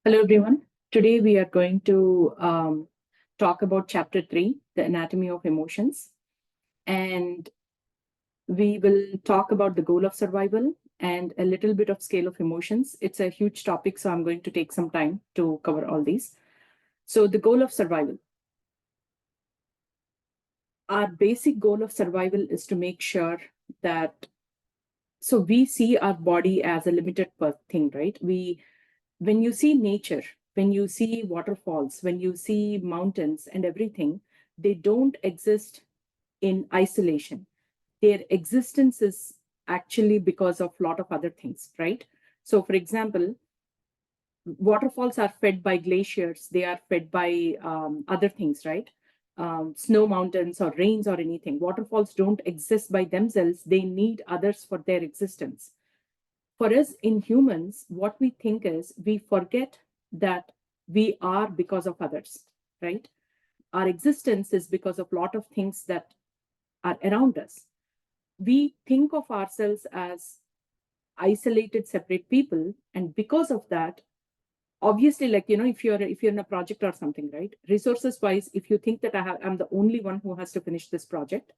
Hello, everyone. Today we are going to talk about Chapter 3, the anatomy of emotions. And we will talk about the goal of survival and a little bit of scale of emotions. It's a huge topic, so I'm going to take some time to cover all these. So the goal of survival. Our basic goal of survival is to make sure that, so we see our body as a limited thing, right? When you see nature, when you see waterfalls, when you see mountains and everything, they don't exist in isolation. Their existence is actually because of a lot of other things, right? So, for example, waterfalls are fed by glaciers, they are fed by other things, right? Snow mountains or rains or anything. Waterfalls don't exist by themselves, they need others for their existence. For us in humans, what we think is we forget that we are because of others, right? Our existence is because of a lot of things that are around us. We think of ourselves as isolated, separate people. And because of that, obviously, like, if you're in a project or something, right? Resources wise, if you think that I'm the only one who has to finish this project,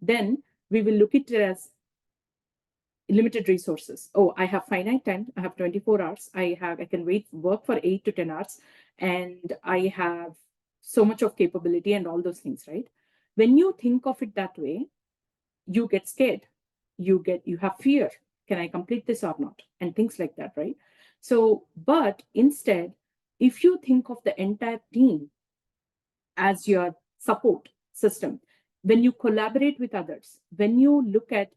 then we will look at it as limited resources. Oh, I have finite time. I have 24 hours. I can work for 8 to 10 hours, and I have so much of capability and all those things, right? When you think of it that way, you get scared. You have fear. Can I complete this or not? And things like that, right? So, but instead, if you think of the entire team as your support system, when you collaborate with others, when you look at,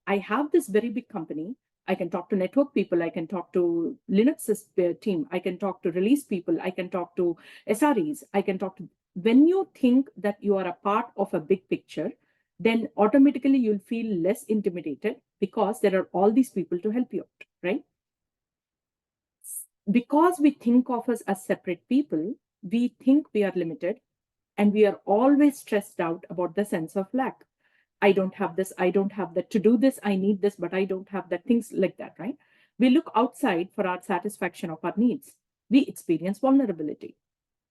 I have this very big company, I can talk to network people, I can talk to Linux team, I can talk to release people, I can talk to SREs, I can talk to, when you think that you are a part of a big picture, then automatically you'll feel less intimidated because there are all these people to help you out, right? Because we think of us as separate people, we think we are limited, and we are always stressed out about the sense of lack. I don't have this, I don't have that. To do this, I need this, but I don't have that. Things like that, right? We look outside for our satisfaction of our needs. We experience vulnerability,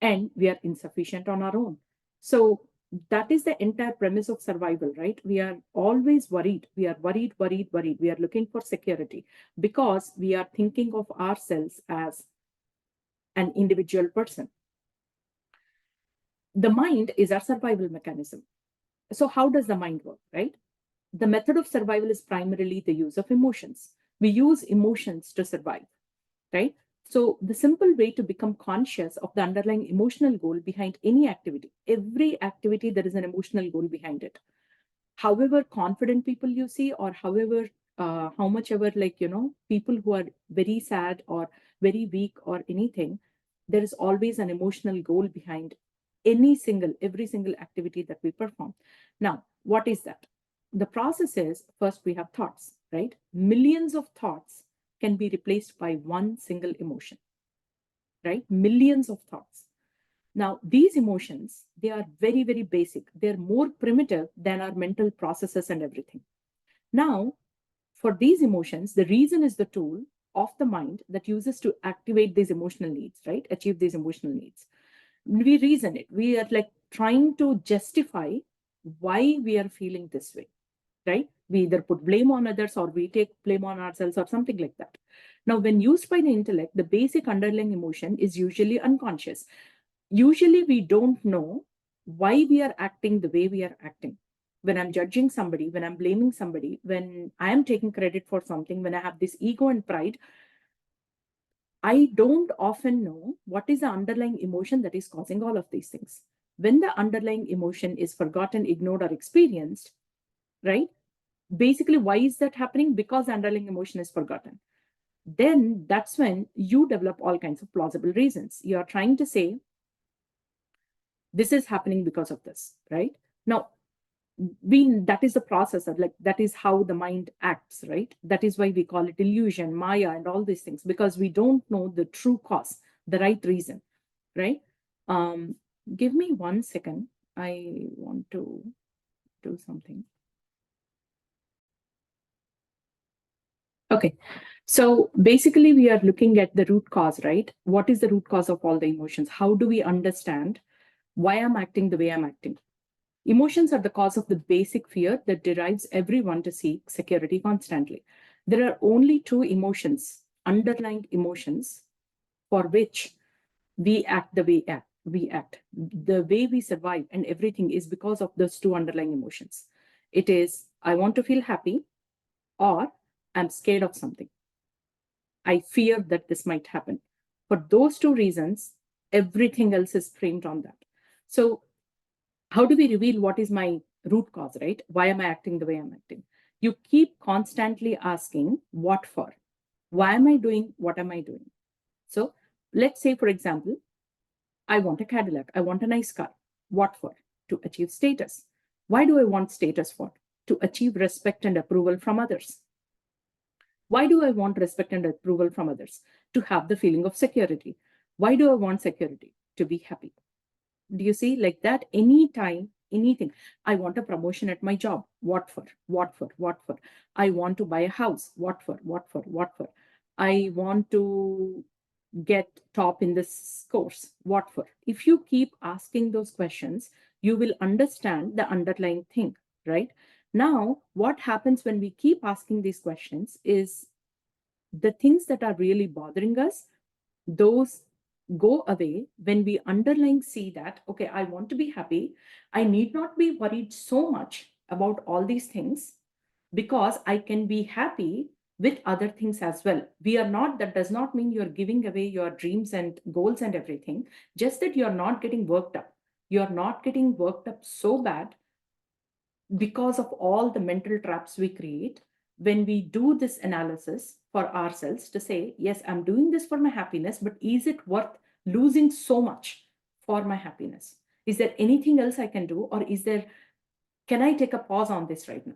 and we are insufficient on our own. So that is the entire premise of survival, right? We are always worried. We are worried, worried, worried. We are looking for security because we are thinking of ourselves as an individual person. The mind is our survival mechanism. So how does the mind work, right? The method of survival is primarily the use of emotions. We use emotions to survive, right? So the simple way to become conscious of the underlying emotional goal behind any activity, every activity, there is an emotional goal behind it. However confident people you see, or however, how much ever, like, people who are very sad or very weak or anything, there is always an emotional goal behind every single activity that we perform. Now, what is that? The process is, first we have thoughts, right? Millions of thoughts can be replaced by one single emotion, right? Millions of thoughts. Now, these emotions, they are very, very basic. They're more primitive than our mental processes and everything. Now, for these emotions, the reason is the tool of the mind that uses to activate these emotional needs, right? Achieve these emotional needs. We reason it. We are like trying to justify why we are feeling this way, right? We either put blame on others or we take blame on ourselves or something like that. Now, when used by the intellect, the basic underlying emotion is usually unconscious. Usually, we don't know why we are acting the way we are acting. When I'm judging somebody, when I'm blaming somebody, when I am taking credit for something, when I have this ego and pride, I don't often know what is the underlying emotion that is causing all of these things. When the underlying emotion is forgotten, ignored, or experienced, right? Basically, why is that happening? Because the underlying emotion is forgotten. Then that's when you develop all kinds of plausible reasons. You are trying to say, this is happening because of this, right? Now, that is the process of, like, that is how the mind acts, right? That is why we call it illusion, Maya, and all these things, because we don't know the true cause, the right reason, right? Give me 1 second. I want to do something. Okay. Okay. So basically, we are looking at the root cause, right? What is the root cause of all the emotions? How do we understand why I'm acting the way I'm acting? Emotions are the cause of the basic fear that drives everyone to seek security constantly. There are only two emotions, underlying emotions, for which we act the way we act. The way we survive and everything is because of those two underlying emotions. It is, I want to feel happy, or I'm scared of something. I fear that this might happen. For those two reasons, everything else is framed on that. So, how do we reveal what is my root cause, right? Why am I acting the way I'm acting? You keep constantly asking, what for? Why am I doing what am I doing? So, let's say, for example, I want a Cadillac, I want a nice car. What for? To achieve status. Why do I want status for? To achieve respect and approval from others. Why do I want respect and approval from others? To have the feeling of security. Why do I want security? To be happy. Do you see, like that? Anytime, anything. I want a promotion at my job. What for? What for? What for? I want to buy a house. What for? What for? What for? I want to get top in this course. What for? If you keep asking those questions, you will understand the underlying thing, right? Now, what happens when we keep asking these questions is the things that are really bothering us, those go away when we underlying see that, okay, I want to be happy. I need not be worried so much about all these things because I can be happy with other things as well. We are not, that does not mean you're giving away your dreams and goals and everything, just that you're not getting worked up. You're not getting worked up so bad because of all the mental traps we create when we do this analysis for ourselves to say, yes, I'm doing this for my happiness, but is it worth losing so much for my happiness? Is there anything else I can do? Or is there, can I take a pause on this right now?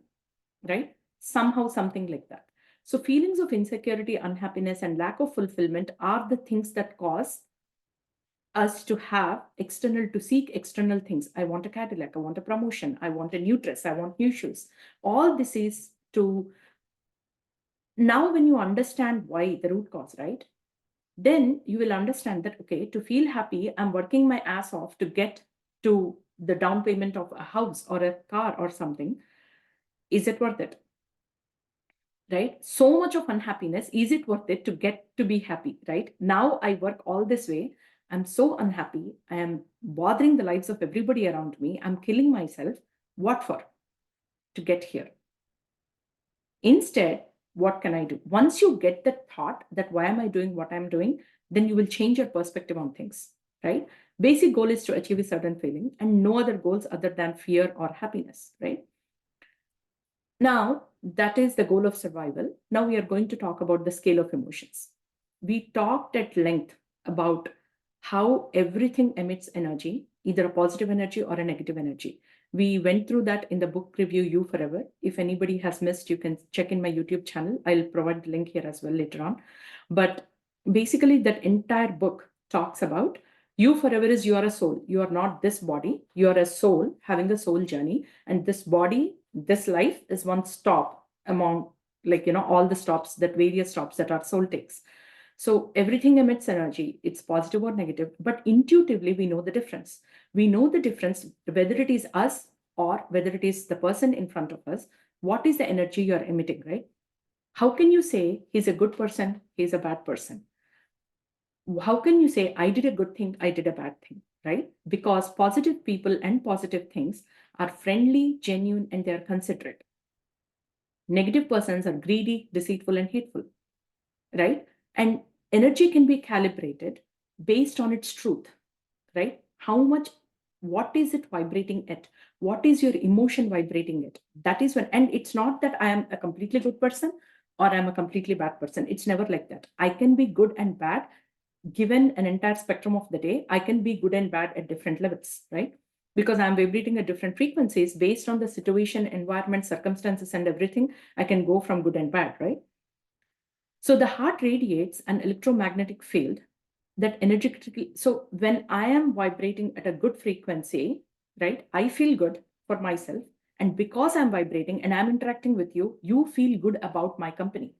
Right? Somehow, something like that. So, feelings of insecurity, unhappiness, and lack of fulfillment are the things that cause us to have external, to seek external things. I want a Cadillac, I want a promotion, I want a new dress, I want new shoes. All this is to, now when you understand why, the root cause, right? Then you will understand that, okay, to feel happy, I'm working my ass off to get to the down payment of a house or a car or something. Is it worth it? Right? So much of unhappiness, is it worth it to get to be happy? Right? Now I work all this way. I'm so unhappy. I am bothering the lives of everybody around me. I'm killing myself. What for? To get here. Instead, what can I do? Once you get the thought that why am I doing what I'm doing, then you will change your perspective on things, right? Basic goal is to achieve a certain feeling and no other goals other than fear or happiness, right? Now, that is the goal of survival. Now we are going to talk about the scale of emotions. We talked at length about how everything emits energy, either a positive energy or a negative energy. We went through that in the book review You Forever. If anybody has missed, you can check in my YouTube channel. I'll provide the link here as well later on. But basically, that entire book talks about you forever is you are a soul. You are not this body. You are a soul having a soul journey. And this body, this life is one stop among, like, all the stops, that various stops that our soul takes. So everything emits energy. It's positive or negative, but intuitively we know the difference. We know the difference whether it is us or whether it is the person in front of us. What is the energy you're emitting, right? How can you say he's a good person, he's a bad person? How can you say I did a good thing, I did a bad thing, right? Because positive people and positive things are friendly, genuine, and they're considerate. Negative persons are greedy, deceitful, and hateful, right? And energy can be calibrated based on its truth, right? How much, what is it vibrating at? What is your emotion vibrating at? That is when, and it's not that I am a completely good person or I'm a completely bad person. It's never like that. I can be good and bad. Given an entire spectrum of the day, I can be good and bad at different levels, right? Because I'm vibrating at different frequencies based on the situation, environment, circumstances, and everything. I can go from good and bad, right? So the heart radiates an electromagnetic field that energetically. So when I am vibrating at a good frequency, right, I feel good for myself. And because I'm vibrating and I'm interacting with you, you feel good about my company.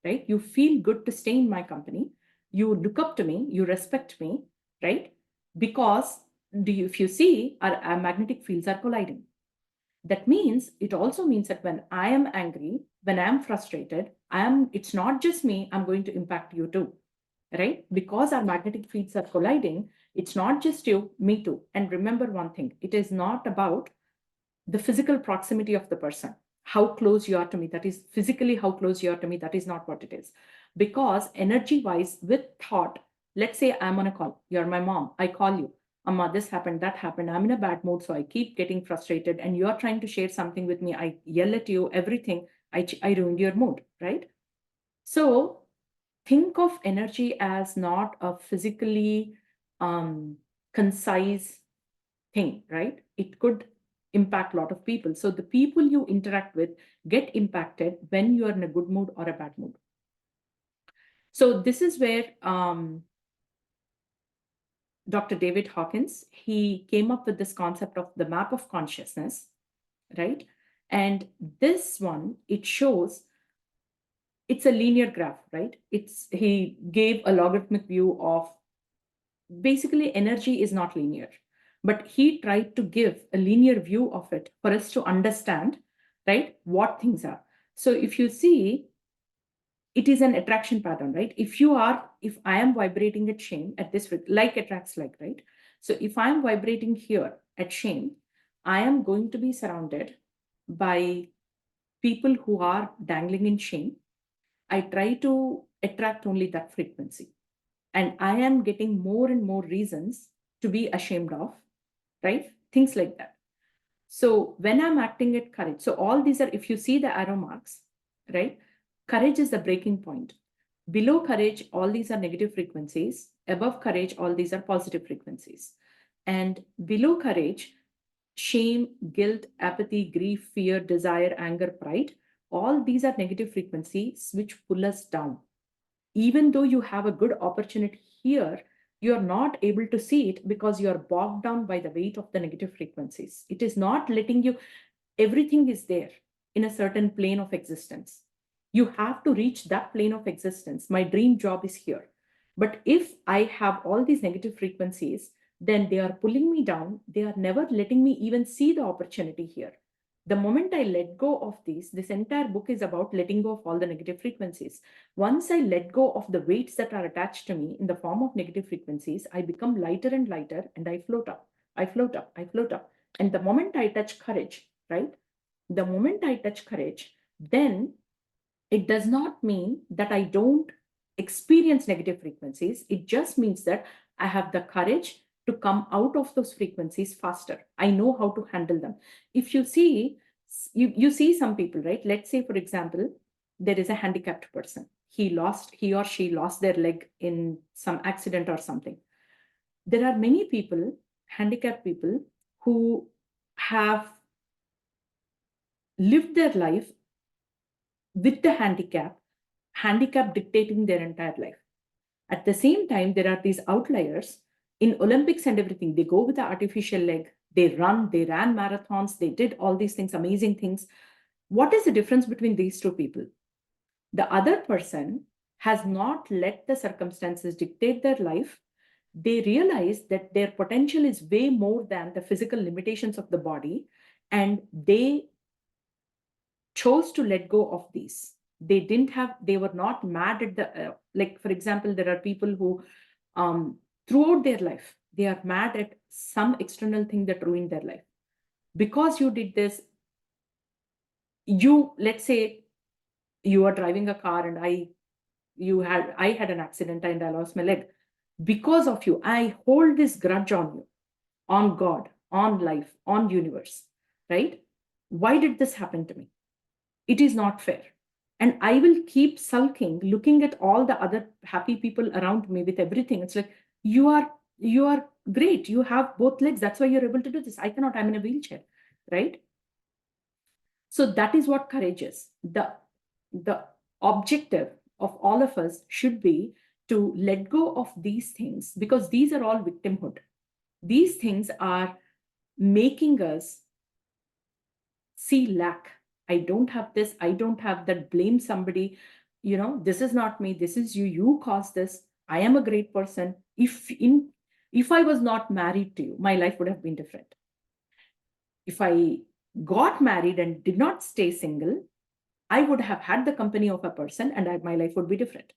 right? You feel good to stay in my company. You look up to me, you respect me, right? Because if you see, our magnetic fields are colliding. That means, it also means that when I am angry, when I'm frustrated, it's not just me, I'm going to impact you too, right? Because our magnetic fields are colliding, it's not just you, me too. And remember one thing, it is not about the physical proximity of the person, how close you are to me, that is physically how close you are to me, that is not what it is. Because energy wise, with thought, let's say I'm on a call, you're my mom, I call you, Amma, this happened, that happened, I'm in a bad mood, so I keep getting frustrated, and you're trying to share something with me, I yell at you, everything, I ruined your mood, right? So think of energy as not a physically concise thing, right? It could impact a lot of people. So the people you interact with get impacted when you are in a good mood or a bad mood. So this is where Dr. David Hawkins, he came up with this concept of the map of consciousness, right? And this one, it shows it's a linear graph, right? He gave a logarithmic view of, basically energy is not linear, but he tried to give a linear view of it for us to understand, right, what things are. So if you see, it is an attraction pattern, right? If I am vibrating at shame at this, like attracts like, right? So if I am vibrating here at shame, I am going to be surrounded by people who are dangling in shame. I try to attract only that frequency, and I am getting more and more reasons to be ashamed of, right? Things like that. So when I'm acting at courage, so all these are, if you see the arrow marks, right? Courage is the breaking point. Below courage, all these are negative frequencies. Above courage, all these are positive frequencies. And below courage, shame, guilt, apathy, grief, fear, desire, anger, pride, all these are negative frequencies which pull us down. Even though you have a good opportunity here, you are not able to see it because you are bogged down by the weight of the negative frequencies. It is not letting you, everything is there in a certain plane of existence. You have to reach that plane of existence. My dream job is here. But if I have all these negative frequencies, then they are pulling me down. They are never letting me even see the opportunity here. The moment I let go of these, this entire book is about letting go of all the negative frequencies. Once I let go of the weights that are attached to me in the form of negative frequencies, I become lighter and lighter, and I float up. I float up. I float up. And the moment I touch courage, right? The moment I touch courage, then it does not mean that I don't experience negative frequencies. It just means that I have the courage to come out of those frequencies faster. I know how to handle them. If you see, you see some people, right? Let's say, for example, there is a handicapped person. He or she lost their leg in some accident or something. There are many people, handicapped people, who have lived their life with the handicap dictating their entire life. At the same time, there are these outliers in Olympics and everything. They go with the artificial leg, they ran marathons, they did all these things, amazing things. What is the difference between these two people? The other person has not let the circumstances dictate their life. They realize that their potential is way more than the physical limitations of the body, and they chose to let go of these. They were not mad at like, for example, there are people who, throughout their life, they are mad at some external thing that ruined their life. Because you did this, let's say you are driving a car and I had an accident and I lost my leg. Because of you, I hold this grudge on you, on God, on life, on universe, right? Why did this happen to me? It is not fair. And I will keep sulking, looking at all the other happy people around me with everything. It's like, you are great. You have both legs. That's why you're able to do this. I cannot, I'm in a wheelchair, right? So that is what courage is. The objective of all of us should be to let go of these things, because these are all victimhood. These things are making us see lack. I don't have this, I don't have that, blame somebody. this is not me, this is you, you caused this, I am a great person. If I was not married to you, my life would have been different. If I got married and did not stay single, I would have had the company of a person, and my life would be different.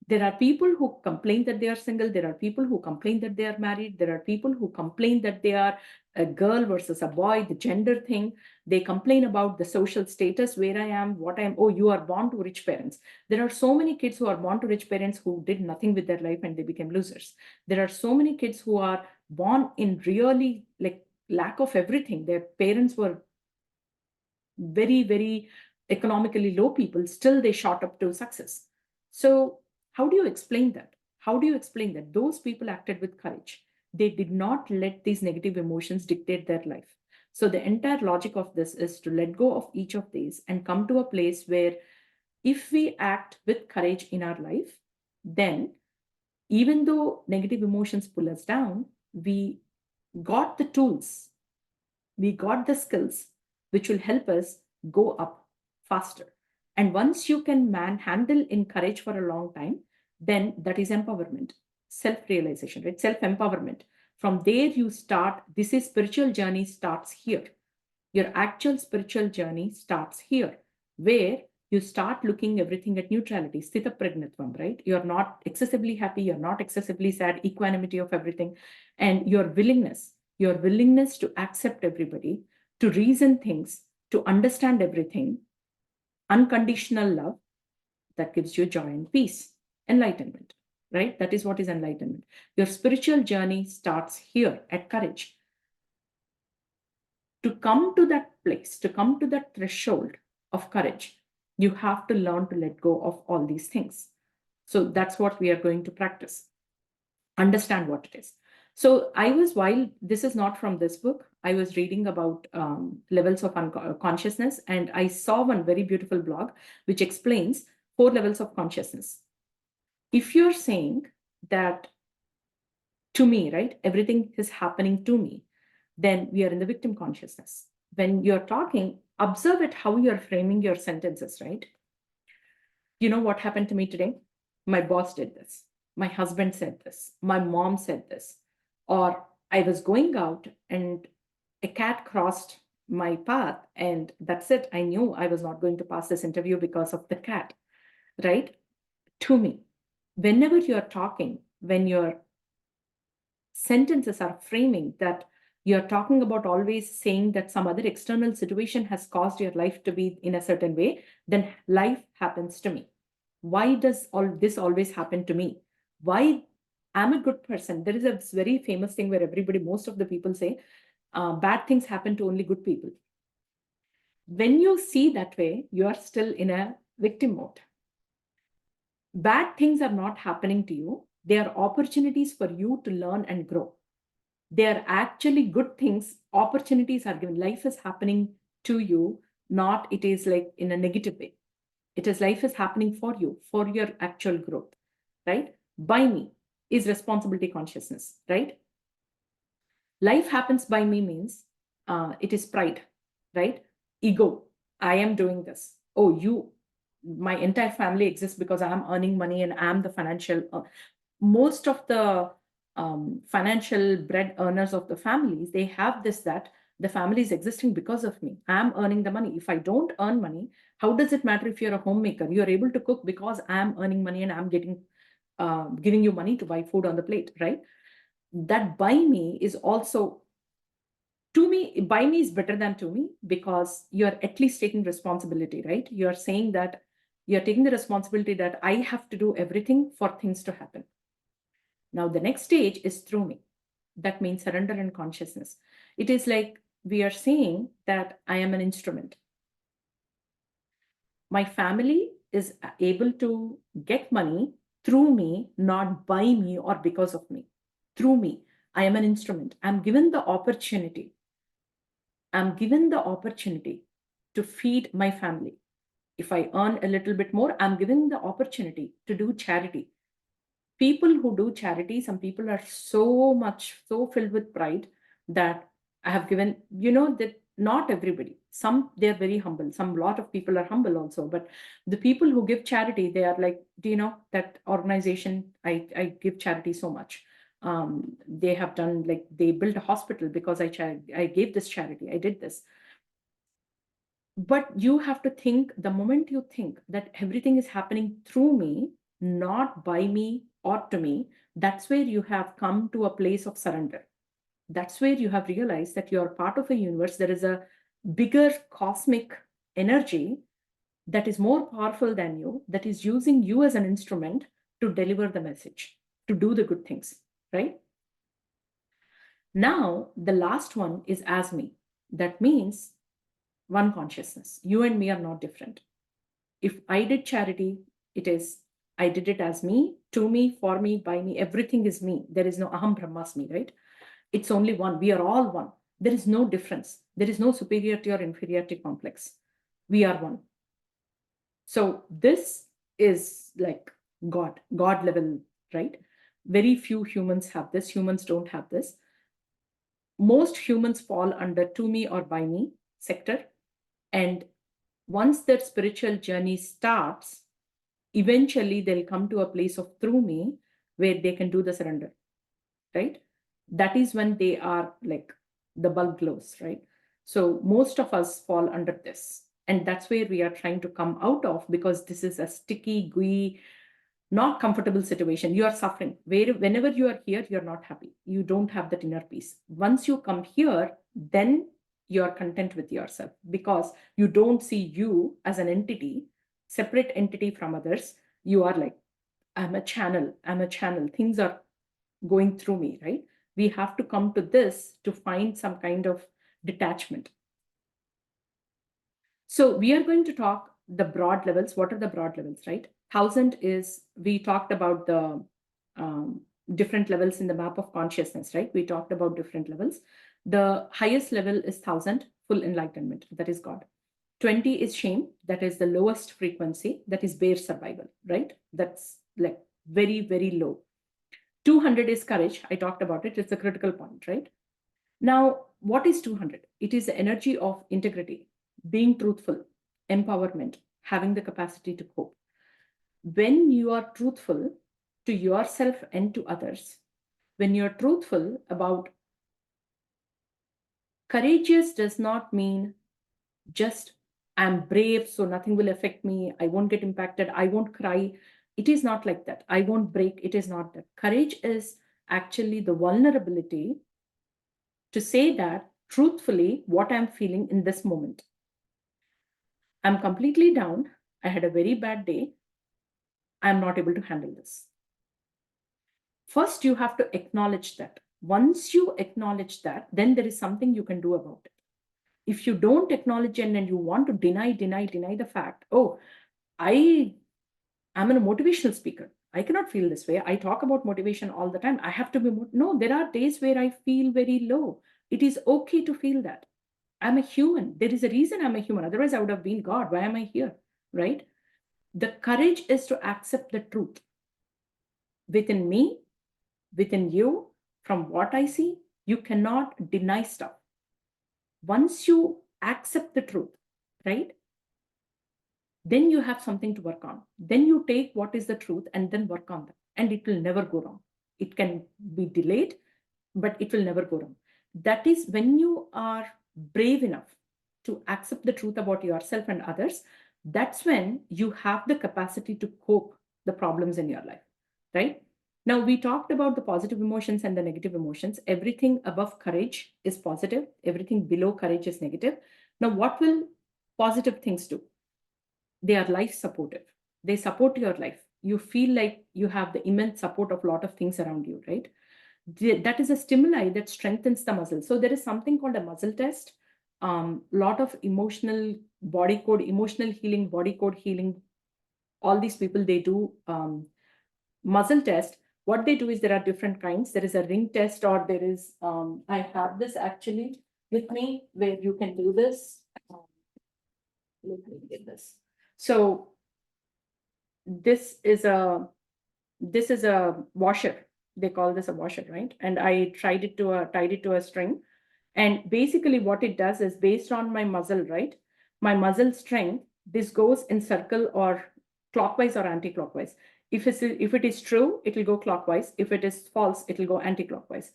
There are people who complain that they are single. There are people who complain that they are married. There are people who complain that they are a girl versus a boy, the gender thing. They complain about the social status, where I am, what I am. Oh, you are born to rich parents. There are so many kids who are born to rich parents who did nothing with their life and they became losers. There are so many kids who are born in really like lack of everything. Their parents were very, very economically low people, still they shot up to success. So, how do you explain that? How do you explain that? Those people acted with courage. They did not let these negative emotions dictate their life. So, the entire logic of this is to let go of each of these and come to a place where if we act with courage in our life, then even though negative emotions pull us down, we got the tools, we got the skills which will help us go up faster. And once you can handle in courage for a long time, then that is empowerment, self-realization, right? Self-empowerment. From there you start, this is spiritual journey starts here. Your actual spiritual journey starts here, where you start looking everything at neutrality, sthita pragnatvam, right? You're not excessively happy, you're not excessively sad, equanimity of everything, and your willingness to accept everybody, to reason things, to understand everything, unconditional love that gives you joy and peace, enlightenment, right? That is what is enlightenment. Your spiritual journey starts here at courage. To come to that place, to come to that threshold of courage, you have to learn to let go of all these things. So that's what we are going to practice. Understand what it is. So while this is not from this book, I was reading about levels of consciousness, and I saw one very beautiful blog which explains 4 levels of consciousness. If you're saying that to me, right, everything is happening to me, then we are in the victim consciousness. When you're talking, observe it how you're framing your sentences, right? You know what happened to me today? My boss did this. My husband said this. My mom said this. Or I was going out and a cat crossed my path, and that's it. I knew I was not going to pass this interview because of the cat, right? To me, whenever you're talking, when your sentences are framing that you're talking about always saying that some other external situation has caused your life to be in a certain way, then life happens to me. Why does all this always happen to me? Why I'm a good person? There is a very famous thing where most of the people say, bad things happen to only good people. When you see that way, you are still in a victim mode. Bad things are not happening to you. They are opportunities for you to learn and grow. They are actually good things. Opportunities are given. Life is happening to you, not it is like in a negative way. It is life is happening for you, for your actual growth, right? By me is responsibility consciousness, right? Life happens by me means it is pride, right? Ego. I am doing this. Oh, my entire family exists because I'm earning money and I'm the financial. Most of the financial bread earners of the families, they have this that the family is existing because of me. I'm earning the money. If I don't earn money, how does it matter if you're a homemaker? You're able to cook because I'm earning money and I'm giving you money to buy food on the plate, right? That by me is also to me, by me is better than to me because you're at least taking responsibility, right? You're saying that you're taking the responsibility that I have to do everything for things to happen. Now, the next stage is through me. That means surrender and consciousness. It is like we are saying that I am an instrument. My family is able to get money through me, not by me or because of me. Through me, I am an instrument. I'm given the opportunity. I'm given the opportunity to feed my family. If I earn a little bit more, I'm given the opportunity to do charity. People who do charity, some people are so filled with pride that I have given, that not everybody. Some, they're very humble. Some, lot of people are humble also. But the people who give charity, they are like, do you know that organization? I give charity so much. They have done, like, they built a hospital because I gave this charity. I did this. But you have to think, the moment you think that everything is happening through me, not by me or to me, that's where you have come to a place of surrender. That's where you have realized that you're part of a universe. There is a bigger cosmic energy that is more powerful than you, that is using you as an instrument to deliver the message, to do the good things, right? Now, the last one is as me. That means one consciousness. You and me are not different. If I did charity, it is, I did it as me, to me, for me, by me. Everything is me. There is no aham brahmasmi, right? It's only one. We are all one. There is no difference. There is no superiority or inferiority complex. We are one. So this is like God level, right? Very few humans have this. Humans don't have this. Most humans fall under to me or by me sector. And once their spiritual journey starts, eventually they'll come to a place of through me where they can do the surrender, right? That is when they are like, the bulb glows, right? So most of us fall under this. And that's where we are trying to come out of, because this is a sticky, gooey, not comfortable situation. You are suffering. Whenever you are here, you're not happy. You don't have that inner peace. Once you come here, then you're content with yourself, because you don't see you as an entity, separate entity from others. You are like, I'm a channel. I'm a channel. Things are going through me, right? We have to come to this to find some kind of detachment. So we are going to talk the broad levels. What are the broad levels, right? 1,000 is, we talked about the um, different levels in the map of consciousness, right? We talked about different levels. The highest level is 1,000, full enlightenment, that is God. 20 is shame, that is the lowest frequency, that is bare survival, right? That's like very, very low. 200 is courage. I talked about it. It's a critical point, right? Now, what is 200? It is the energy of integrity, being truthful, empowerment, having the capacity to cope. When you are truthful to yourself and to others, when you're truthful about, courageous does not mean just I'm brave, so nothing will affect me. I won't get impacted. I won't cry. It is not like that. I won't break. It is not that. Courage is actually the vulnerability to say that truthfully what I'm feeling in this moment. I'm completely down. I had a very bad day. I'm not able to handle this. First, you have to acknowledge that. Once you acknowledge that, then there is something you can do about it. If you don't acknowledge it and you want to deny the fact, oh, I'm a motivational speaker. I cannot feel this way. I talk about motivation all the time. I have to be, no, there are days where I feel very low. It is okay to feel that. I'm a human. There is a reason I'm a human. Otherwise, I would have been God. Why am I here? Right? The courage is to accept the truth within me, within you, from what I see. You cannot deny stuff. Once you accept the truth, right? Then you have something to work on. Then you take what is the truth and then work on that. And it will never go wrong. It can be delayed, but it will never go wrong. That is when you are brave enough to accept the truth about yourself and others. That's when you have the capacity to cope the problems in your life, right? Now, we talked about the positive emotions and the negative emotions. Everything above courage is positive. Everything below courage is negative. Now, what will positive things do? They are life supportive. They support your life. You feel like you have the immense support of a lot of things around you, right? That is a stimuli that strengthens the muscle. So there is something called a muscle test. Lot of emotional body code, emotional healing, body code healing. All these people, they do muscle test. What they do is, there are different kinds. There is a ring test, or there is, I have this actually with me where you can do this. Let me get this. So this is a washer. They call this a washer, right? And I tied it to a string. And basically what it does is based on my muscle, right? My muscle strength, this goes in circle or clockwise or anti-clockwise. If it is true, it will go clockwise. If it is false, it will go anti-clockwise.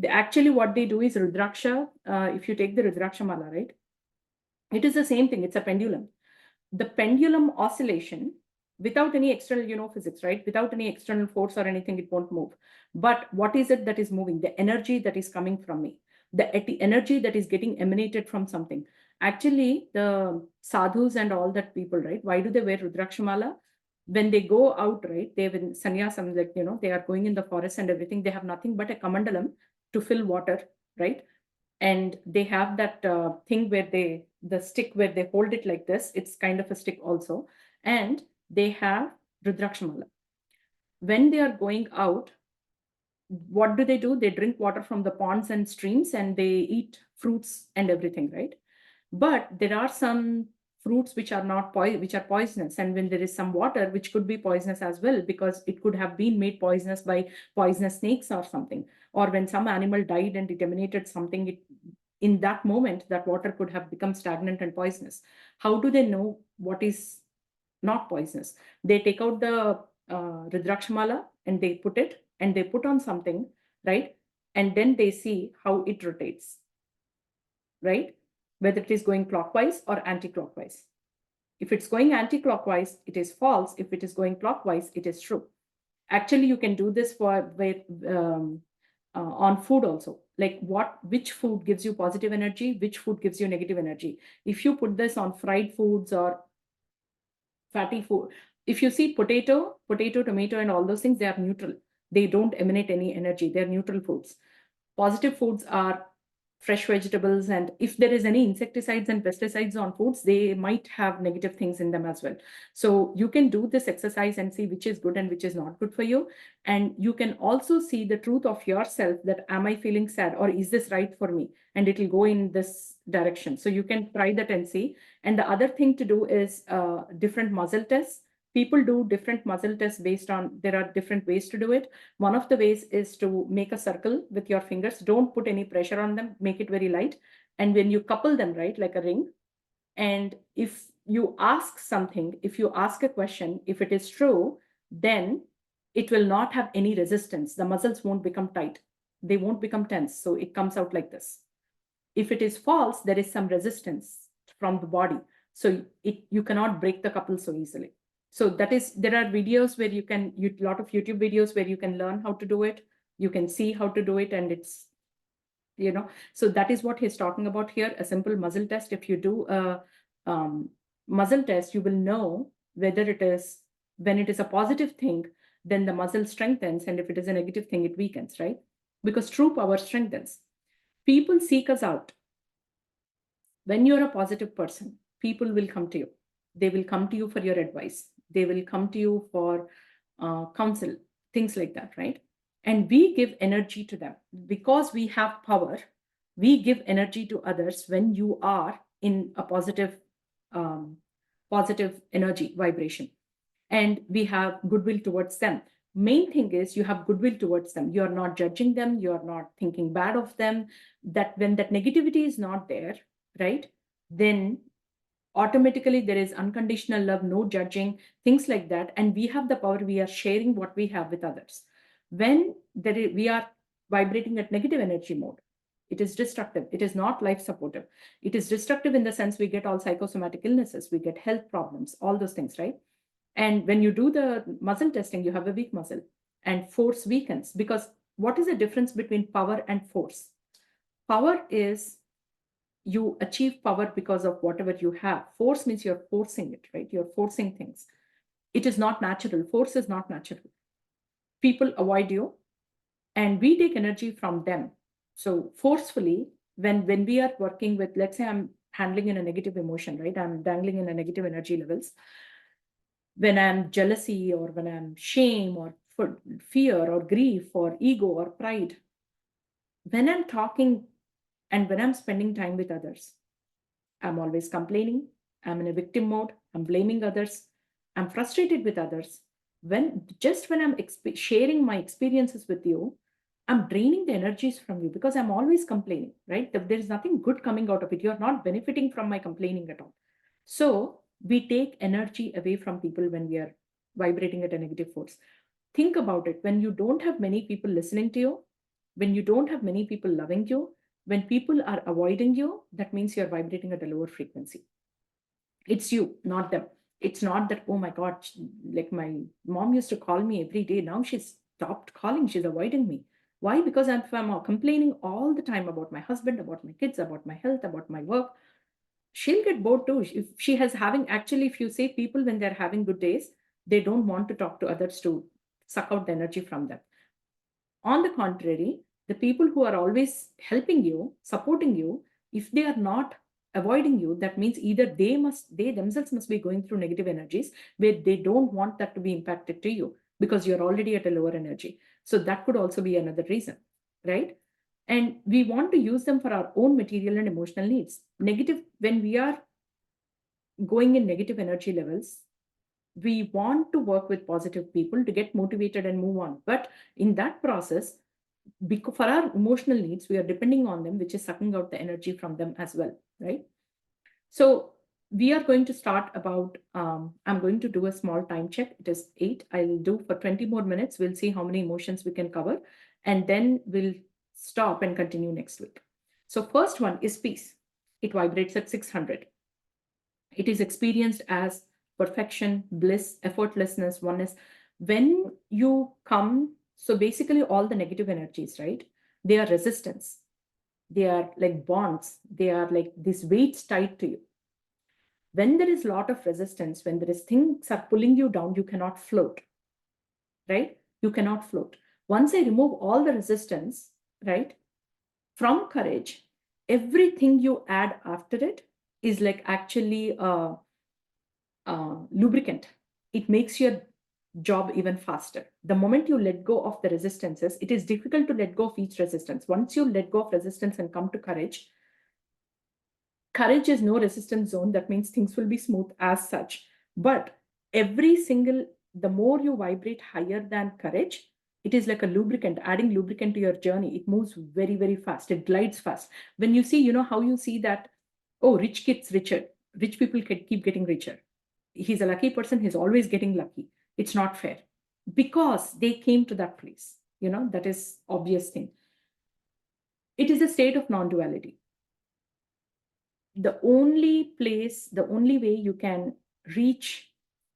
Actually, what they do is Rudraksha. If you take the Rudraksha mala, right? It is the same thing. It's a pendulum. The pendulum oscillation, without any external, physics, right? Without any external force or anything, it won't move. But what is it that is moving? The energy that is coming from me, the energy that is getting emanated from something. Actually, the sadhus and all that people, right? Why do they wear Rudrakshamala? When they go out, right? They have in sannyasam, like, they are going in the forest and everything. They have nothing but a kamandalam to fill water, right? And they have that thing where the stick where they hold it like this. It's kind of a stick also. And they have Rudrakshamala. When they are going out, what do? They drink water from the ponds and streams, and they eat fruits and everything, right? But there are some fruits which are not which are poisonous, and when there is some water which could be poisonous as well, because it could have been made poisonous by poisonous snakes or something, or when some animal died and it emanated something, in that moment that water could have become stagnant and poisonous. How do they know what is not poisonous? They take out the Rudrakshamala and they put it and they put on something, right? And then they see how it rotates, right? Whether it is going clockwise or anti-clockwise. If it's going anti-clockwise, it is false. If it is going clockwise, it is true. Actually, you can do this on food also. Like which food gives you positive energy, which food gives you negative energy. If you put this on fried foods or fatty food, if you see potato, tomato, and all those things, they are neutral. They don't emanate any energy. They're neutral foods. Positive foods are fresh vegetables, and if there is any insecticides and pesticides on foods, they might have negative things in them as well. So you can do this exercise and see which is good and which is not good for you. And you can also see the truth of yourself, that am I feeling sad, or is this right for me? And it will go in this direction. So you can try that and see. And the other thing to do is different muscle tests. People do different muscle tests based on, there are different ways to do it. One of the ways is to make a circle with your fingers. Don't put any pressure on them, make it very light. And when you couple them, right, like a ring, and if you ask something, if you ask a question, if it is true, then it will not have any resistance. The muscles won't become tight. They won't become tense. So it comes out like this. If it is false, there is some resistance from the body. So you cannot break the couple so easily. So there are videos where a lot of YouTube videos where you can learn how to do it. You can see how to do it, and it's, so that is what he's talking about here, a simple muscle test. If you do a muscle test, you will know whether when it is a positive thing, then the muscle strengthens, and if it is a negative thing, it weakens, right? Because true power strengthens. People seek us out. When you're a positive person, people will come to you. They will come to you for your advice. They will come to you for counsel, things like that, right? And we give energy to them because we have power. We give energy to others when you are in a um, positive energy vibration, and we have goodwill towards them. Main thing is you have goodwill towards them. You are not judging them. You are not thinking bad of them. That when that negativity is not there, right, then automatically there is unconditional love, no judging, things like that. And we have the power. We are sharing what we have with others. When we are vibrating at negative energy mode, it is destructive. It is not life supportive. It is destructive in the sense we get all psychosomatic illnesses, we get health problems, all those things, right? And when you do the muscle testing, you have a weak muscle, and force weakens. Because what is the difference between power and force? Power is you achieve power because of whatever you have. Force means you're forcing it, right? You're forcing things. It is not natural. Force is not natural. People avoid you, and we take energy from them. So forcefully, when we are working with, let's say I'm handling in a negative emotion, right? I'm dangling in a negative energy levels. When I'm jealousy, or when I'm shame, or fear, or grief, or ego, or pride, when I'm talking and when I'm spending time with others, I'm always complaining. I'm in a victim mode. I'm blaming others. I'm frustrated with others. When I'm sharing my experiences with you, I'm draining the energies from you because I'm always complaining, right? There's nothing good coming out of it. You're not benefiting from my complaining at all. So we take energy away from people when we are vibrating at a negative force. Think about it. When you don't have many people listening to you, when you don't have many people loving you, when people are avoiding you, that means you're vibrating at a lower frequency. It's you, not them. It's not that, oh my God, like my mom used to call me every day. Now she's stopped calling, she's avoiding me. Why? Because I'm complaining all the time about my husband, about my kids, about my health, about my work. She'll get bored too. If she has having, actually, if you say people when they're having good days, they don't want to talk to others to suck out the energy from them. On the contrary, the people who are always helping you, supporting you, if they are not avoiding you, that means either they themselves must be going through negative energies where they don't want that to be impacted to you because you're already at a lower energy. So that could also be another reason, right? And we want to use them for our own material and emotional needs. Negative, when we are going in negative energy levels, we want to work with positive people to get motivated and move on. But in that process, because for our emotional needs, we are depending on them, which is sucking out the energy from them as well, right? So we are going to start about, I'm going to do a small time check. It is 8. I'll do for 20 more minutes. We'll see how many emotions we can cover. And then we'll stop and continue next week. So first one is peace. It vibrates at 600. It is experienced as perfection, bliss, effortlessness, oneness. When you come, so basically all the negative energies, right? They are resistance. They are like bonds. They are like these weights tied to you. When there is a lot of resistance, when there is things are pulling you down, you cannot float, right? You cannot float. Once I remove all the resistance, right, from courage, everything you add after it is like actually lubricant. It makes your job even faster. The moment you let go of the resistances, it is difficult to let go of each resistance. Once you let go of resistance and come to courage, courage is no resistance zone. That means things will be smooth as such. But the more you vibrate higher than courage, it is like a lubricant, adding lubricant to your journey. It moves very, very fast. It glides fast. When you see, how you see that, oh, rich gets richer. Rich people keep getting richer. He's a lucky person. He's always getting lucky. It's not fair because they came to that place. That is obvious thing. It is a state of non-duality. The only way you can reach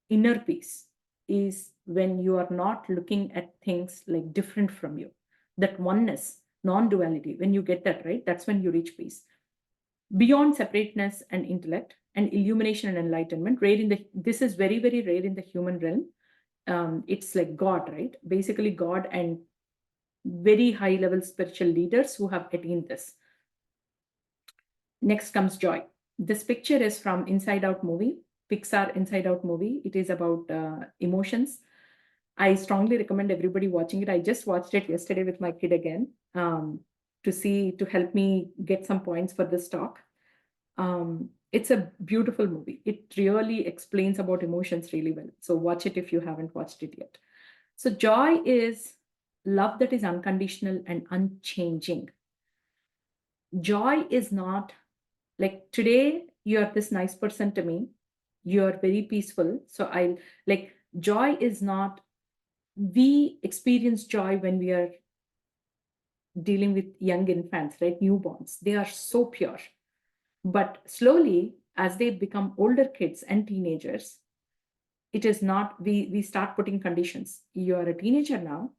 inner peace is when you are not looking at things like different from you. That oneness, non-duality, when you get that, right, that's when you reach peace. Beyond separateness and intellect and illumination and enlightenment, this is very, very rare in the human realm. It's like God, right? Basically God and very high level spiritual leaders who have attained this. Next comes joy. This picture is from Inside Out movie, Pixar Inside Out movie. It is about emotions. I strongly recommend everybody watching it. I just watched it yesterday with my kid again to help me get some points for this talk. It's a beautiful movie. It really explains about emotions really well. So watch it if you haven't watched it yet. So joy is love that is unconditional and unchanging. Joy is not like today you're this nice person to me. You're very peaceful. So joy is not, we experience joy when we are dealing with young infants, right? Newborns. They are so pure. But slowly, as they become older kids and teenagers, it is not, we start putting conditions. You are a teenager now.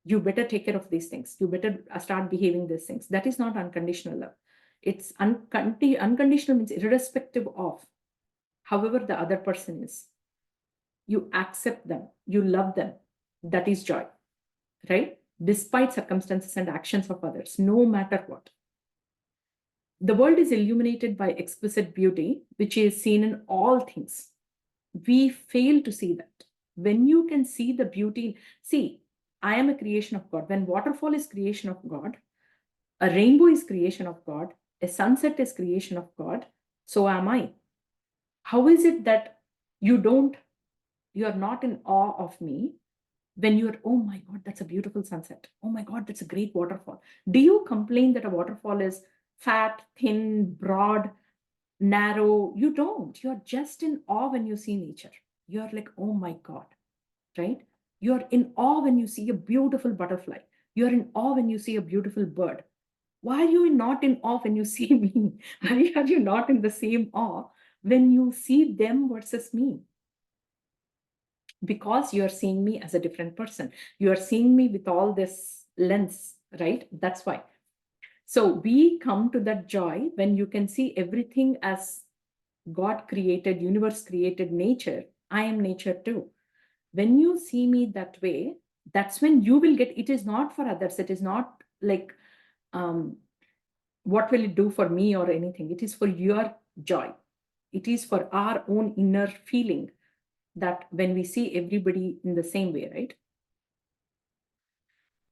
You better take care of these things. You better start behaving these things. That is not unconditional love. It's unconditional means irrespective of however the other person is. You accept them. You love them. That is joy, right? Despite circumstances and actions of others, no matter what. The world is illuminated by exquisite beauty, which is seen in all things. We fail to see that. When you can see the beauty, see, I am a creation of God. When waterfall is creation of God, a rainbow is creation of God, a sunset is creation of God, so am I. How is it that you are not in awe of me When you're, oh my God, that's a beautiful sunset. Oh my God, that's a great waterfall. Do you complain that a waterfall is fat, thin, broad, narrow? You don't. You're just in awe when you see nature. You're like, oh my God, right? You're in awe when you see a beautiful butterfly. You're in awe when you see a beautiful bird. Why are you not in awe when you see me? Why are you not in the same awe when you see them versus me? Because you're seeing me as a different person. You're seeing me with all this lens, right? That's why. So we come to that joy when you can see everything as God created, universe created, nature. I am nature too. When you see me that way, that's when you will get, it is not for others. It is not like, what will it do for me or anything? It is for your joy. It is for our own inner feeling that when we see everybody in the same way, right?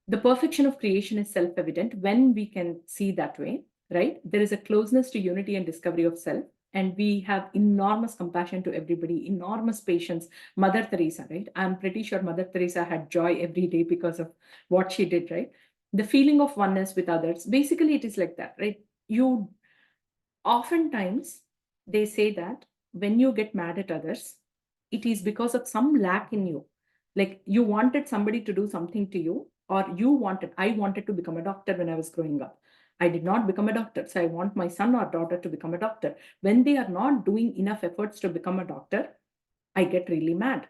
The perfection of creation is self-evident when we can see that way, right? There is a closeness to unity and discovery of self, and we have enormous compassion to everybody, enormous patience. Mother Teresa, right? I'm pretty sure Mother Teresa had joy every day because of what she did, right? The feeling of oneness with others. Basically, it is like that, right? You oftentimes they say that when you get mad at others, it is because of some lack in you. Like you wanted somebody to do something to you, or I wanted to become a doctor when I was growing up. I did not become a doctor. So I want my son or daughter to become a doctor. When they are not doing enough efforts to become a doctor, I get really mad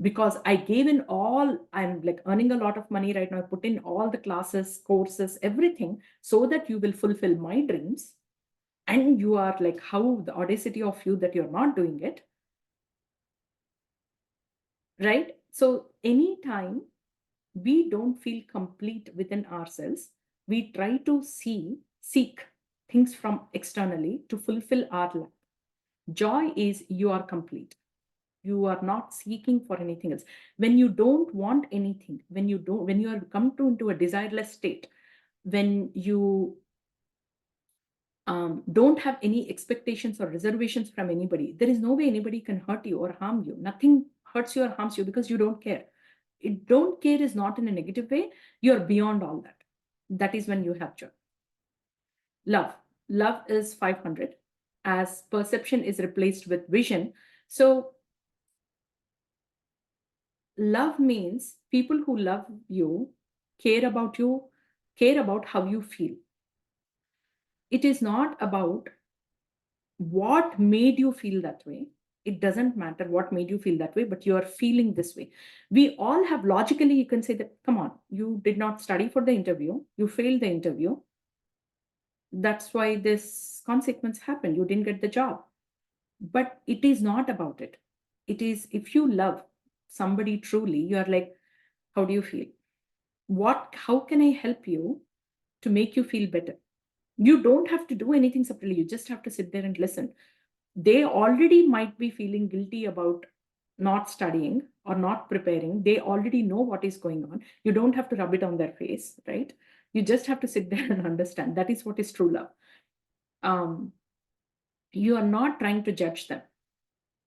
because I gave in all, I'm like earning a lot of money right now. I put in all the classes, courses, everything so that you will fulfill my dreams. And you are like, how the audacity of you that you're not doing it, right? So anytime we don't feel complete within ourselves, we try to seek things from externally to fulfill our life. Joy is you are complete. You are not seeking for anything else. When you don't want anything, when you are come to into a desireless state, when you don't have any expectations or reservations from anybody, there is no way anybody can hurt you or harm you. Nothing hurts you or harms you because you don't care. It don't care is not in a negative way. You're beyond all that. That is when you have joy. Love. Love is 500 as perception is replaced with vision. So love means people who love you, care about how you feel. It is not about what made you feel that way. It doesn't matter what made you feel that way, but you are feeling this way. We all have logically, you can say that, come on, you did not study for the interview, you failed the interview. That's why this consequence happened. You didn't get the job. But it is not about it. It is if you love somebody truly, you are like, how do you feel? How can I help you to make you feel better? You don't have to do anything separately. You just have to sit there and listen. They already might be feeling guilty about not studying or not preparing. They already know what is going on. You don't have to rub it on their face, right? You just have to sit there and understand. That is what is true love. You are not trying to judge them,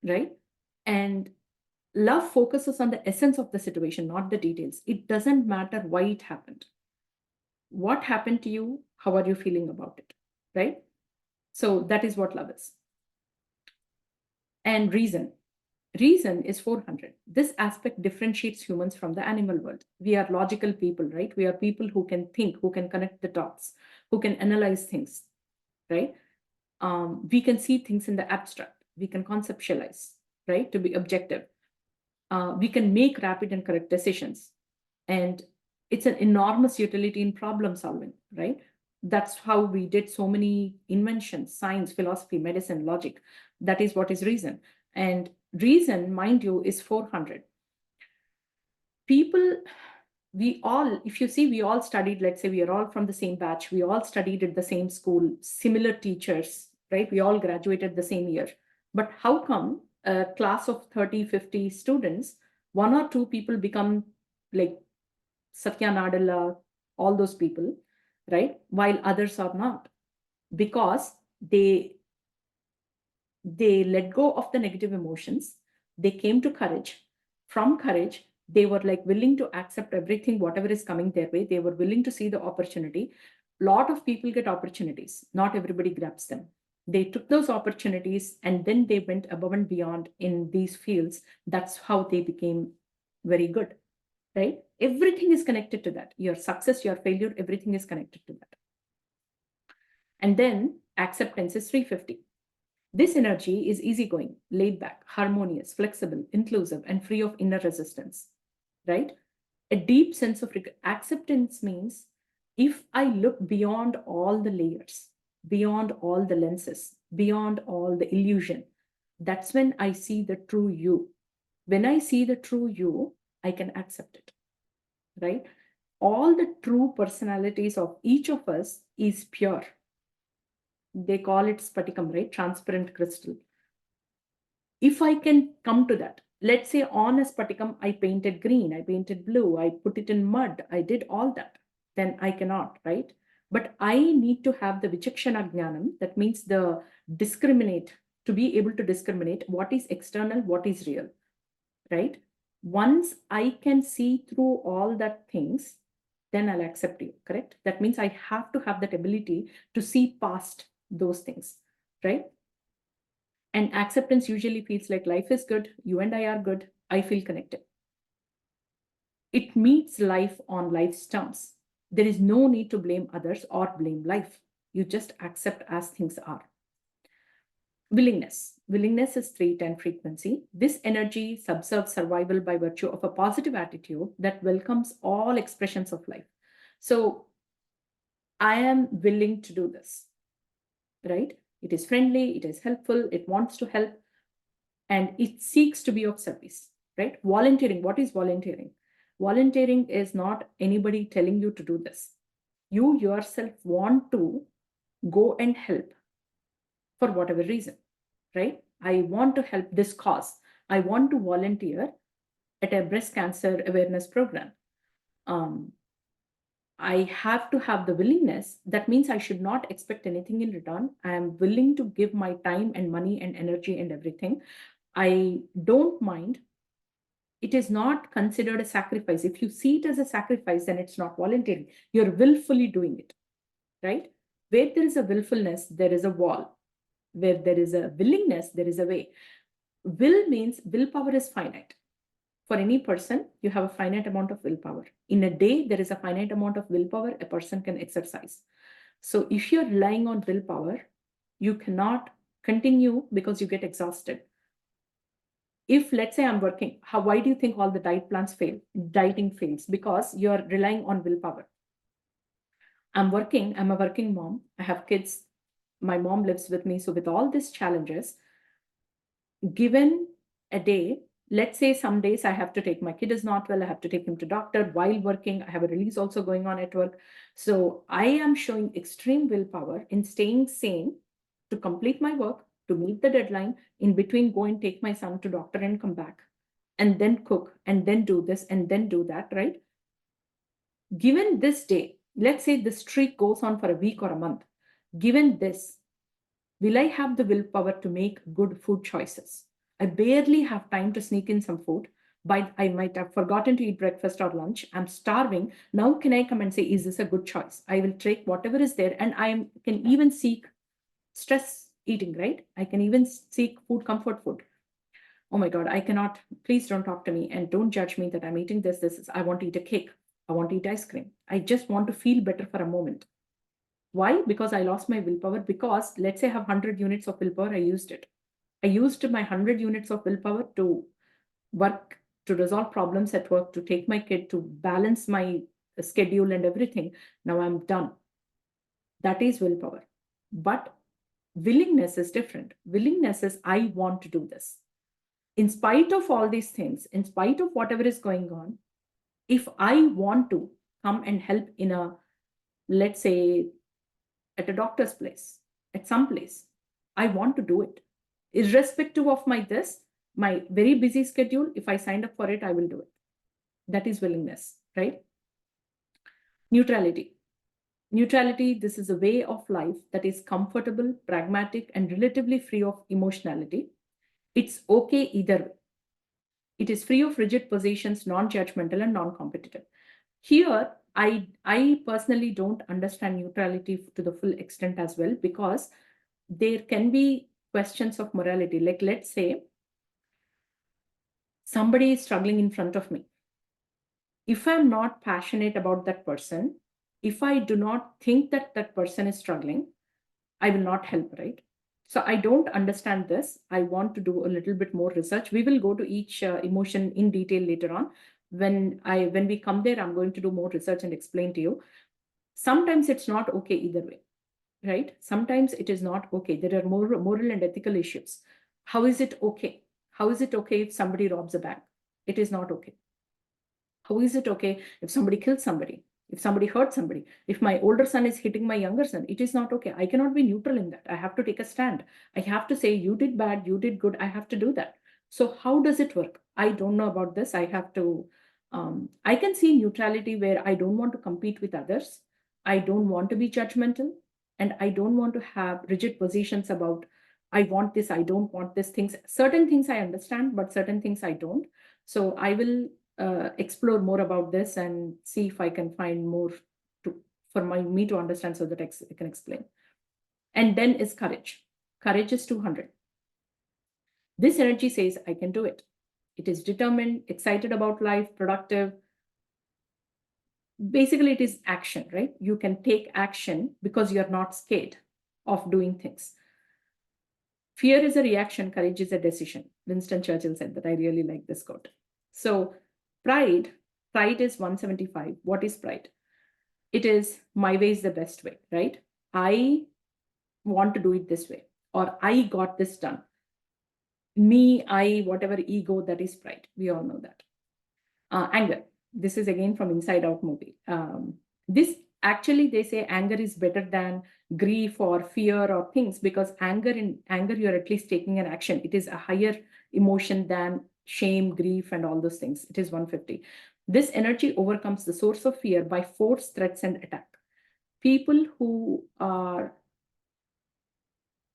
right? And love focuses on the essence of the situation, not the details. It doesn't matter why it happened. What happened to you? How are you feeling about it, right? So that is what love is. And reason. Reason is 400. This aspect differentiates humans from the animal world. We are logical people, right? We are people who can think, who can connect the dots, who can analyze things, right? We can see things in the abstract. We can conceptualize, right? To be objective. We can make rapid and correct decisions. And it's an enormous utility in problem solving, right? That's how we did so many inventions, science, philosophy, medicine, logic. That is what is reason. And reason, mind you, is 400. People, we all, if you see, we all studied, let's say we are all from the same batch, we all studied at the same school, similar teachers, right? We all graduated the same year. But how come a class of 30, 50 students, one or two people become like Satya Nadella, all those people, right? While others are not, because they let go of the negative emotions. They came to courage. From courage, They were like willing to accept everything, whatever is coming their way. They were willing to see the opportunity. Lot of people get opportunities. Not everybody grabs them. They took those opportunities and then they went above and beyond in these fields. That's how they became very good, right? Everything is connected to that. Your success, your failure, everything is connected to that. And then acceptance is 350. This energy is easygoing, laid back, harmonious, flexible, inclusive, and free of inner resistance, right? A deep sense of acceptance means if I look beyond all the layers, beyond all the lenses, beyond all the illusion, that's when I see the true you. When I see the true you, I can accept it, right? All the true personalities of each of us is pure. They call it spatikam, right? Transparent crystal. If I can come to that, let's say on a spatikam, I painted green, I painted blue, I put it in mud, I did all that, then I cannot, right? But I need to have the vichakshana jnanam, that means the discriminate, to be able to discriminate what is external, what is real, right? Once I can see through all that things, then I'll accept you, correct? That means I have to have that ability to see past those things, right? And acceptance usually feels like life is good, you and I are good, I feel connected. It meets life on life's terms. There is no need to blame others or blame life. You just accept as things are. Willingness. Willingness is 310 frequency. This energy subserves survival by virtue of a positive attitude that welcomes all expressions of life. So I am willing to do this, right? It is friendly, it is helpful, it wants to help, and it seeks to be of service, right? Volunteering. What is volunteering? Volunteering is not anybody telling you to do this. You yourself want to go and help for whatever reason, right? I want to help this cause. I want to volunteer at a breast cancer awareness program. I have to have the willingness. That means I should not expect anything in return. I am willing to give my time and money and energy and everything. I don't mind. It is not considered a sacrifice. If you see it as a sacrifice, then it's not volunteering. You're willfully doing it, right? Where there is a willfulness, there is a wall. Where there is a willingness, there is a way. Will means willpower is finite. For any person, you have a finite amount of willpower. In a day, there is a finite amount of willpower a person can exercise. So if you're relying on willpower, you cannot continue because you get exhausted. If let's say I'm working, why do you think all the diet plans fail? Dieting fails because you're relying on willpower. I'm a working mom, I have kids, my mom lives with me. So with all these challenges, given a day, let's say some days I have to take, my kid is not well, I have to take him to doctor while working, I have a release also going on at work. So I am showing extreme willpower in staying sane to complete my work, to meet the deadline, in between go and take my son to doctor and come back, and then cook, and then do this, and then do that, right? Given this day, let's say the streak goes on for a week or a month, given this, will I have the willpower to make good food choices? I barely have time to sneak in some food. But I might have forgotten to eat breakfast or lunch. I'm starving. Now, can I come and say, is this a good choice? I will take whatever is there, and can even seek stress eating, right? I can even seek food, comfort food. Oh my God, I cannot, please don't talk to me and don't judge me that I'm eating this. I want to eat a cake. I want to eat ice cream. I just want to feel better for a moment. Why? Because I lost my willpower. Because let's say I have 100 units of willpower, I used it. I used my 100 units of willpower to work, to resolve problems at work, to take my kid, to balance my schedule and everything. Now I'm done. That is willpower. But willingness is different. Willingness is, I want to do this. In spite of all these things, in spite of whatever is going on, if I want to come and help in a, let's say, at a doctor's place, at some place, I want to do it. Irrespective of my very busy schedule, if I signed up for it, I will do it. That is willingness, right? Neutrality. Neutrality, this is a way of life that is comfortable, pragmatic, and relatively free of emotionality. It's okay either way. It is free of rigid positions, non-judgmental and non-competitive. Here, I personally don't understand neutrality to the full extent as well, because there can be questions of morality. Like, let's say somebody is struggling in front of me. If I'm not passionate about that person, if I do not think that that person is struggling, I will not help, right? So I don't understand this. I want to do a little bit more research. We will go to each emotion in detail later on. When we come there, I'm going to do more research and explain to you. Sometimes it's not okay either way, right? Sometimes it is not okay. There are moral and ethical issues. How is it okay? How is it okay if somebody robs a bank? It is not okay. How is it okay if somebody kills somebody? If somebody hurts somebody? If my older son is hitting my younger son, it is not okay. I cannot be neutral in that. I have to take a stand. I have to say, you did bad, you did good. I have to do that. So how does it work? I don't know about this. I have to, I can see neutrality where I don't want to compete with others. I don't want to be judgmental. And I don't want to have rigid positions about, I want this, I don't want this things. Certain things I understand, but certain things I don't. So I will explore more about this and see if I can find more for me to understand so that I can explain. And then is courage. Courage is 200. This energy says, I can do it. It is determined, excited about life, productive. Basically, it is action, right? You can take action because you're not scared of doing things. Fear is a reaction, courage is a decision. Winston Churchill said that. I really like this quote. So pride is 175. What is pride? It is my way is the best way, right? I want to do it this way, or I got this done. Me, I, whatever ego, that is pride. We all know that. Anger. This is again from Inside Out movie. This actually, they say anger is better than grief or fear or things, because anger, you're at least taking an action. It is a higher emotion than shame, grief, and all those things. It is 150. This energy overcomes the source of fear by force, threats, and attack. People who are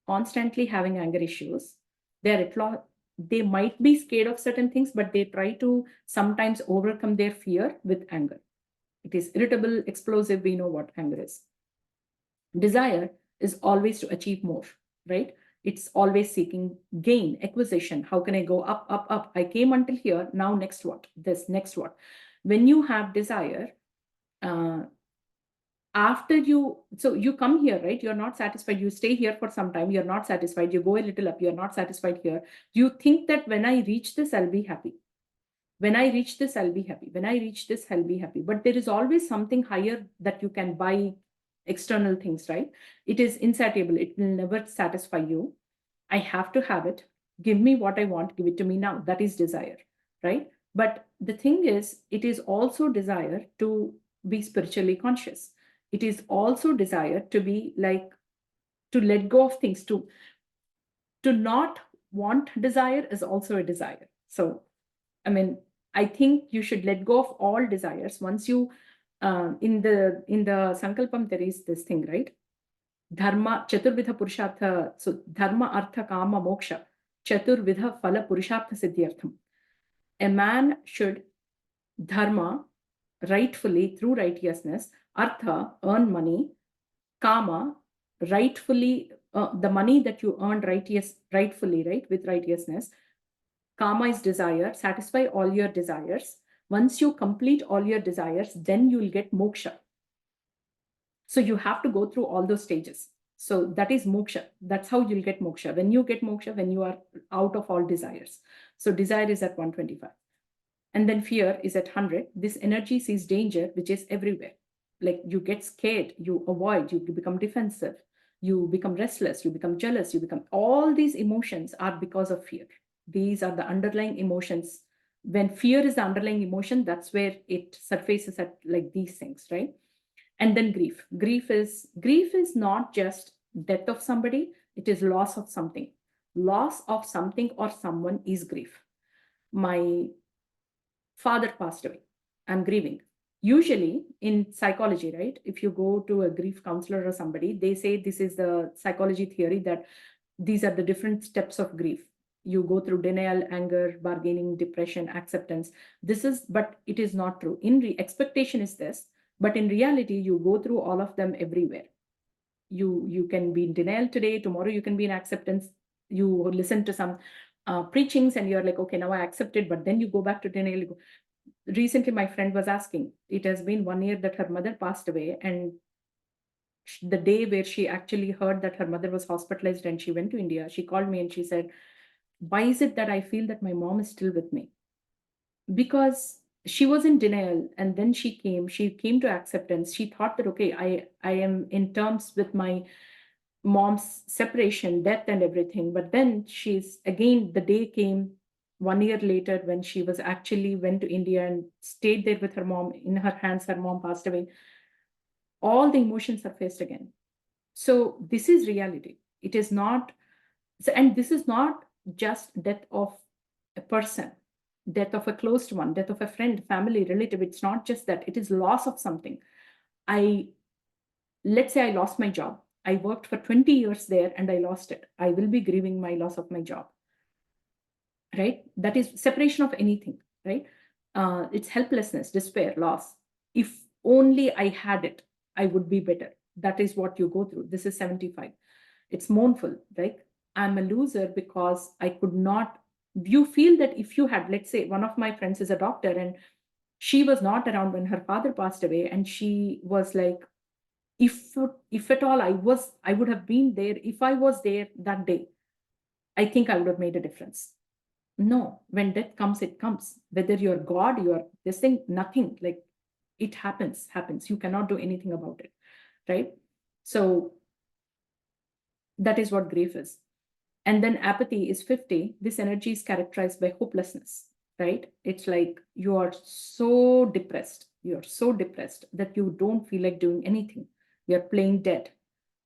constantly having anger issues, they might be scared of certain things, but they try to sometimes overcome their fear with anger. It is irritable, explosive. We know what anger is. Desire is always to achieve more, right? It's always seeking gain, acquisition. How can I go up, up, up? I came until here. Now, next what? This, next what? When you have desire, so you come here, right? You're not satisfied. You stay here for some time. You're not satisfied. You go a little up. You're not satisfied here. You think that when I reach this, I'll be happy. When I reach this, I'll be happy. When I reach this, I'll be happy. But there is always something higher that you can buy, external things, right? It is insatiable. It will never satisfy you. I have to have it. Give me what I want. Give it to me now. That is desire, right? But the thing is, it is also desire to be spiritually conscious. It is also desire to be like, to let go of things, to not want desire is also a desire. So, I mean, I think you should let go of all desires. Once you, in the Sankalpam, there is this thing, right? Dharma, Chaturvidha Purushartha, so Dharma, Artha, Kama, Moksha, Chaturvidha Phala Purushartha Siddhyartham. A man should dharma, rightfully, through righteousness, Artha, earn money, Kama, rightfully, the money that you earned rightfully, right, with righteousness. Kama is desire, satisfy all your desires. Once you complete all your desires, then you will get moksha. So you have to go through all those stages. So that is moksha. That's how you'll get moksha. When you get moksha, when you are out of all desires. So desire is at 125. And then fear is at 100. This energy sees danger, which is everywhere. Like you get scared, you avoid, you become defensive, you become restless, you become jealous, all these emotions are because of fear. These are the underlying emotions. When fear is the underlying emotion, that's where it surfaces at like these things, right? And then grief. Grief is not just death of somebody, it is loss of something. Loss of something or someone is grief. My father passed away. I'm grieving. Usually in psychology, right? If you go to a grief counselor or somebody, they say this is the psychology theory that these are the different steps of grief. You go through denial, anger, bargaining, depression, acceptance. But it is not true. Expectation is this, but in reality, you go through all of them everywhere. You can be in denial today, tomorrow you can be in acceptance. You listen to some preachings and you're like, okay, now I accept it, but then you go back to denial. Recently, my friend was asking, it has been 1 year that her mother passed away, and the day where she actually heard that her mother was hospitalized and she went to India, she called me and she said, why is it that I feel that my mom is still with me? Because she was in denial, and then she came to acceptance. She thought that, okay, I am in terms with my mom's separation, death, and everything. But then she's again, the day came 1 year later when she was actually went to India and stayed there with her mom. In her hands, her mom passed away. All the emotions are faced again. So this is reality. It is not, and this is not just death of a person, death of a closed one, death of a friend, family, relative. It's not just that. It is loss of something. I Let's say I lost my job. I worked for 20 years there and I lost it. I will be grieving my loss of my job, right? That is separation of anything, right? It's helplessness, despair, loss. If only I had it, I would be better. That is what you go through. This is 75. It's mournful, right? I'm a loser because I could not. You feel that if you had, let's say, one of my friends is a doctor and she was not around when her father passed away, and she was like, if at all I would have been there. If I was there that day, I think I would have made a difference. No, when death comes, it comes. Whether you're God, you're this thing, nothing. Like, it happens. You cannot do anything about it, right? So that is what grief is. And then apathy is 50. This energy is characterized by hopelessness, right? It's like you are so depressed. You're so depressed that you don't feel like doing anything. You're playing dead.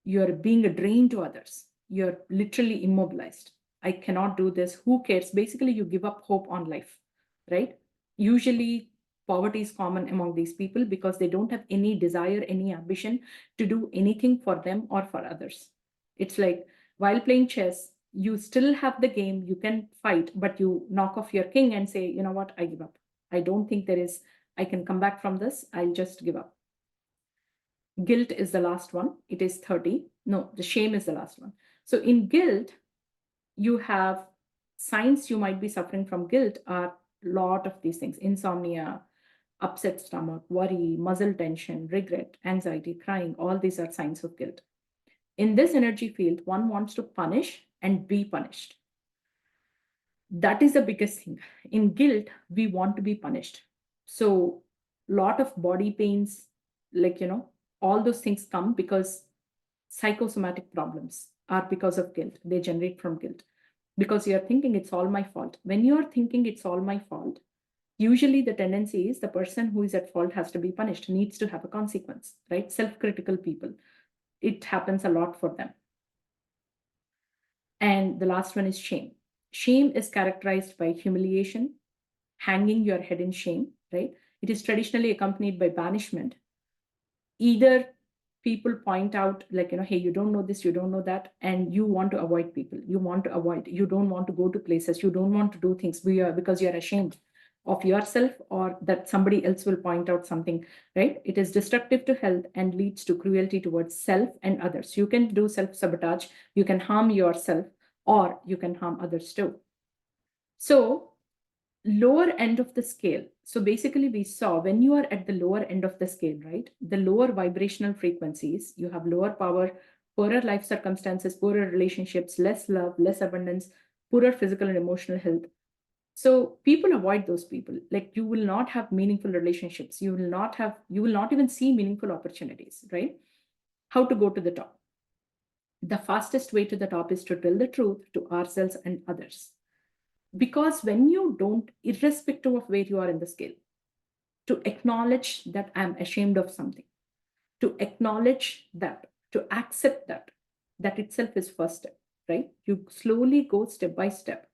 You're being a drain to others. You're literally immobilized. I cannot do this. Who cares? Basically, you give up hope on life, right? Usually, poverty is common among these people because they don't have any desire, any ambition to do anything for them or for others. It's like while playing chess, you still have the game, you can fight, but you knock off your king and say, you know what, I give up. I don't think I can come back from this. I'll just give up. Guilt is the last one. It is 30. No, the shame is the last one. So in guilt, you have signs you might be suffering from guilt are a lot of these things: insomnia, upset stomach, worry, muscle tension, regret, anxiety, crying. All these are signs of guilt. In this energy field, one wants to punish and be punished. That is the biggest thing. In guilt, we want to be punished. So, lot of body pains, like, all those things come because psychosomatic problems are because of guilt. They generate from guilt because you're thinking it's all my fault. When you're thinking it's all my fault, usually the tendency is the person who is at fault has to be punished, needs to have a consequence, right? Self-critical people, it happens a lot for them. And the last one is shame. Shame is characterized by humiliation, hanging your head in shame, right? It is traditionally accompanied by banishment. Either people point out, like, hey, you don't know this, you don't know that, and you want to avoid people. You don't want to go to places, you don't want to do things because you're ashamed of yourself, or that somebody else will point out something, right? It is destructive to health and leads to cruelty towards self and others. You can do self-sabotage, you can harm yourself, or you can harm others too. So lower end of the scale. So basically we saw when you are at the lower end of the scale, right? The lower vibrational frequencies, you have lower power, poorer life circumstances, poorer relationships, less love, less abundance, poorer physical and emotional health. So people avoid those people. Like, you will not have meaningful relationships. You will not even see meaningful opportunities, right? How to go to the top? The fastest way to the top is to tell the truth to ourselves and others. Because when you don't, irrespective of where you are in the scale, to acknowledge that I'm ashamed of something, to acknowledge that, to accept that, that itself is first step, right? You slowly go step by step.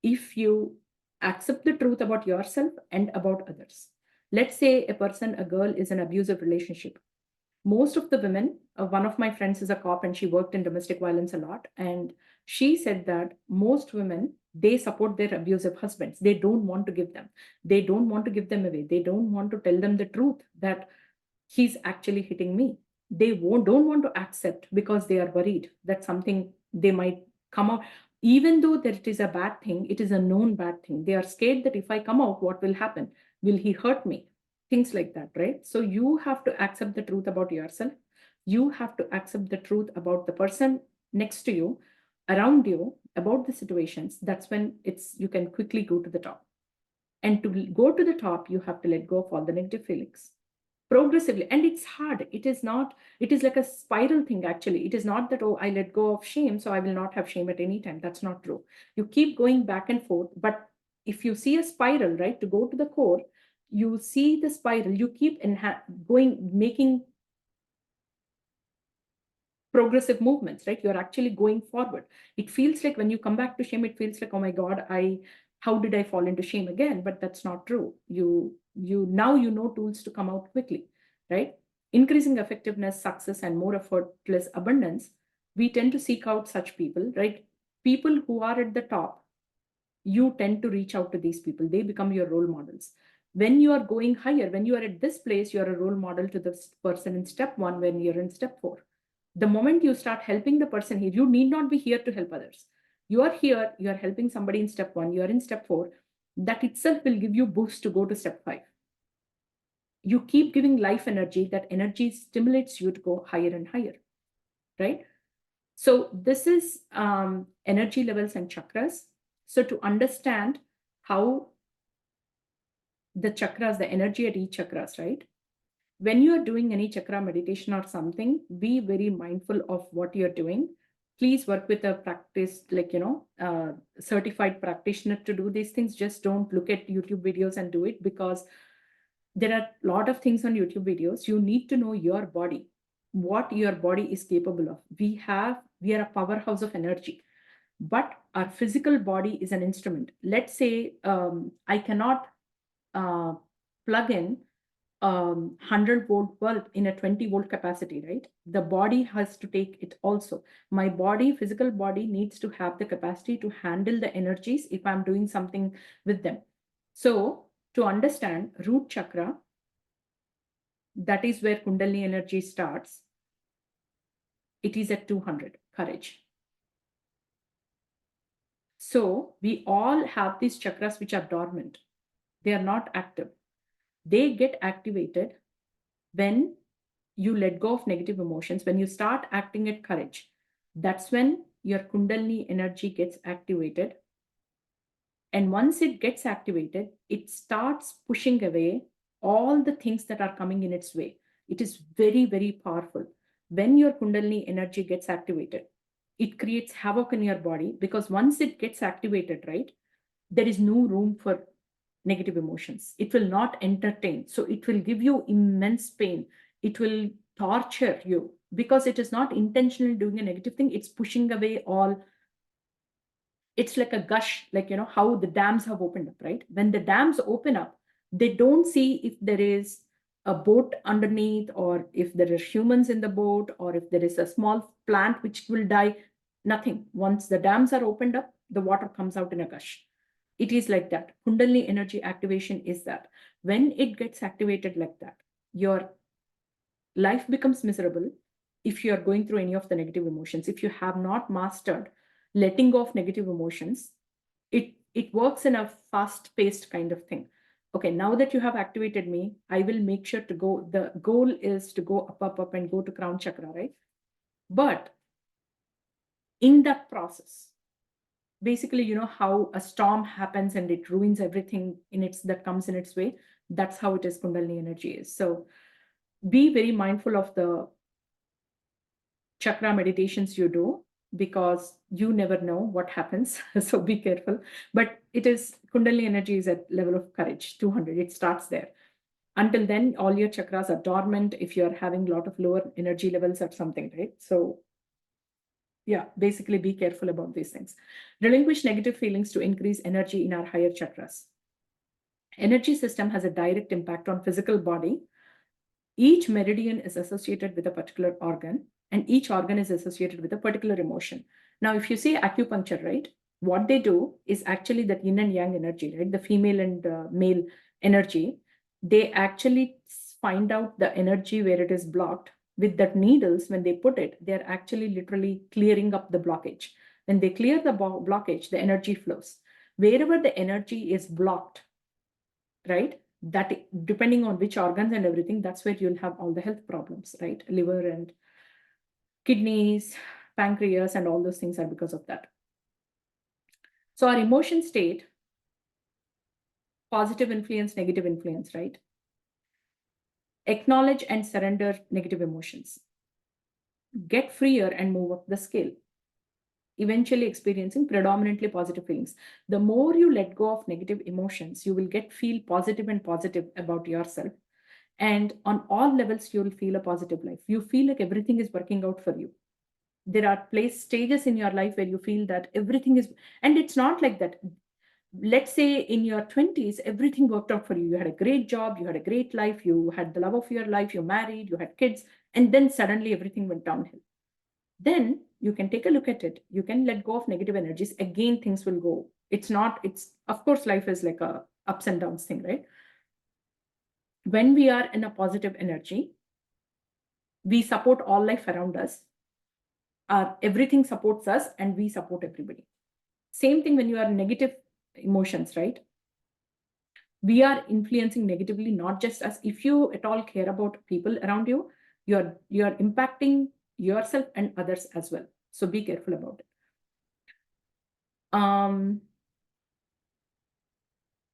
If you accept the truth about yourself and about others. Let's say a girl is in an abusive relationship. Most of the women, one of my friends is a cop and she worked in domestic violence a lot. And she said that most women They support their abusive husbands. They don't want to give them. They don't want to give them away. They don't want to tell them the truth that he's actually hitting me. They don't want to accept because they are worried that something they might come out. Even though that it is a bad thing, it is a known bad thing. They are scared that if I come out, what will happen? Will he hurt me? Things like that, right? So you have to accept the truth about yourself. You have to accept the truth about the person next to you, around you, about the situations. That's when you can quickly go to the top. And to go to the top, you have to let go of all the negative feelings progressively. And it's hard. It is not, it is like a spiral thing, actually. It is not that, oh, I let go of shame, so I will not have shame at any time. That's not true. You keep going back and forth. But if you see a spiral, right, to go to the core, you see the spiral, you keep going, making progressive movements, right? You're actually going forward. It feels like when you come back to shame, it feels like, oh my God, how did I fall into shame again? But that's not true. Now you know tools to come out quickly, right? Increasing effectiveness, success, and more effortless abundance. We tend to seek out such people, right? People who are at the top, you tend to reach out to these people. They become your role models. When you are going higher, when you are at this place, you are a role model to this person in step 1 when you're in step 4. The moment you start helping the person here, you need not be here to help others. You are here, you are helping somebody in step 1, you are in step 4. That itself will give you boost to go to step 5. You keep giving life energy, that energy stimulates you to go higher and higher, right? So this is energy levels and chakras. So to understand how the chakras, the energy at each chakras, right? When you are doing any chakra meditation or something, be very mindful of what you're doing. Please work with a practice, like, certified practitioner to do these things. Just don't look at YouTube videos and do it, because there are a lot of things on YouTube videos. You need to know your body, what your body is capable of. We are a powerhouse of energy, but our physical body is an instrument. Let's say I cannot uh, plug in 100-volt bulb in a 20-volt capacity, right? The body has to take it also. My body, physical body, needs to have the capacity to handle the energies if I'm doing something with them. So to understand root chakra, that is where Kundalini energy starts. It is at 200, courage. So we all have these chakras which are dormant. They are not active. They get activated when you let go of negative emotions, when you start acting at courage. That's when your Kundalini energy gets activated. And once it gets activated, it starts pushing away all the things that are coming in its way. It is very, very powerful. When your Kundalini energy gets activated, it creates havoc in your body, because once it gets activated, right, there is no room for negative emotions. It will not entertain. So it will give you immense pain. It will torture you, because it is not intentionally doing a negative thing. It's pushing away all. It's like a gush, like, how the dams have opened up, right? When the dams open up, they don't see if there is a boat underneath, or if there are humans in the boat, or if there is a small plant which will die. Nothing. Once the dams are opened up, the water comes out in a gush. It is like that. Kundalini energy activation is that. When it gets activated like that, your life becomes miserable if you are going through any of the negative emotions. If you have not mastered letting go of negative emotions, it works in a fast-paced kind of thing. Okay, now that you have activated me, I will make sure to go. The goal is to go up, up, up, and go to crown chakra, right? But in that process, basically, how a storm happens and it ruins everything that comes in its way. That's how it is Kundalini energy is. So be very mindful of the chakra meditations you do, because you never know what happens. So be careful. But it is, Kundalini energy is at level of courage, 200. It starts there. Until then, all your chakras are dormant if you're having a lot of lower energy levels or something, right? So yeah, basically be careful about these things. Relinquish negative feelings to increase energy in our higher chakras. Energy system has a direct impact on physical body. Each meridian is associated with a particular organ, and each organ is associated with a particular emotion. Now, if you say acupuncture, right, what they do is actually that yin and yang energy, right? The female and male energy, they actually find out the energy where it is blocked with that needles. When they put it, they're actually literally clearing up the blockage. When they clear the blockage, the energy flows. Wherever the energy is blocked, right? That depending on which organs and everything, that's where you'll have all the health problems, right? Liver and kidneys, pancreas, and all those things are because of that. So our emotion state, positive influence, negative influence, right? Acknowledge and surrender negative emotions. Get freer and move up the scale. Eventually experiencing predominantly positive feelings. The more you let go of negative emotions, you will feel positive and positive about yourself. And on all levels, you'll feel a positive life. You feel like everything is working out for you. There are stages in your life where you feel that everything is, and it's not like that. Let's say in your 20s, everything worked out for you. You had a great job, you had a great life, you had the love of your life, you married, you had kids, and then suddenly everything went downhill. Then you can take a look at it. You can let go of negative energies. Again, things will go. It's of course, life is like a ups and downs thing, right? When we are in a positive energy, we support all life around us. Everything supports us and we support everybody. Same thing when you are negative emotions, right? We are influencing negatively, not just us. If you at all care about people around you, you're impacting yourself and others as well. So be careful about it.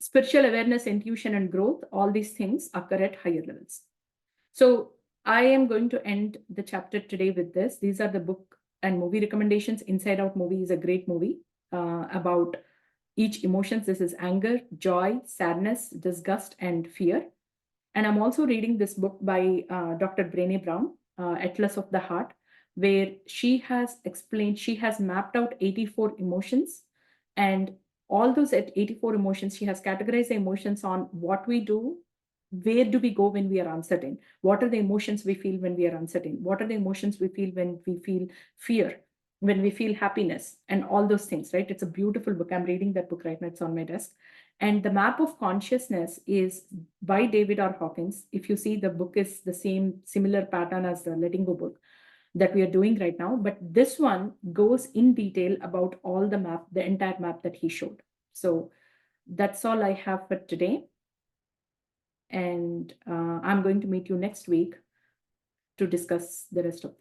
Spiritual awareness, intuition, and growth, all these things occur at higher levels. So I am going to end the chapter today with this. These are the book and movie recommendations. Inside Out movie is a great movie about each emotions. This is anger, joy, sadness, disgust, and fear. And I'm also reading this book by Dr. Brené Brown, Atlas of the Heart, where she has mapped out 84 emotions. And all those 84 emotions, she has categorized the emotions on what we do, where do we go when we are uncertain, what are the emotions we feel when we are uncertain, what are the emotions we feel when we feel fear, when we feel happiness, and all those things, right? It's a beautiful book. I'm reading that book right now. It's on my desk. And The Map of Consciousness is by David R. Hawkins. If you see, the book is the similar pattern as the Letting Go book that we are doing right now. But this one goes in detail about all the entire map that he showed. So that's all I have for today. And I'm going to meet you next week to discuss the rest of the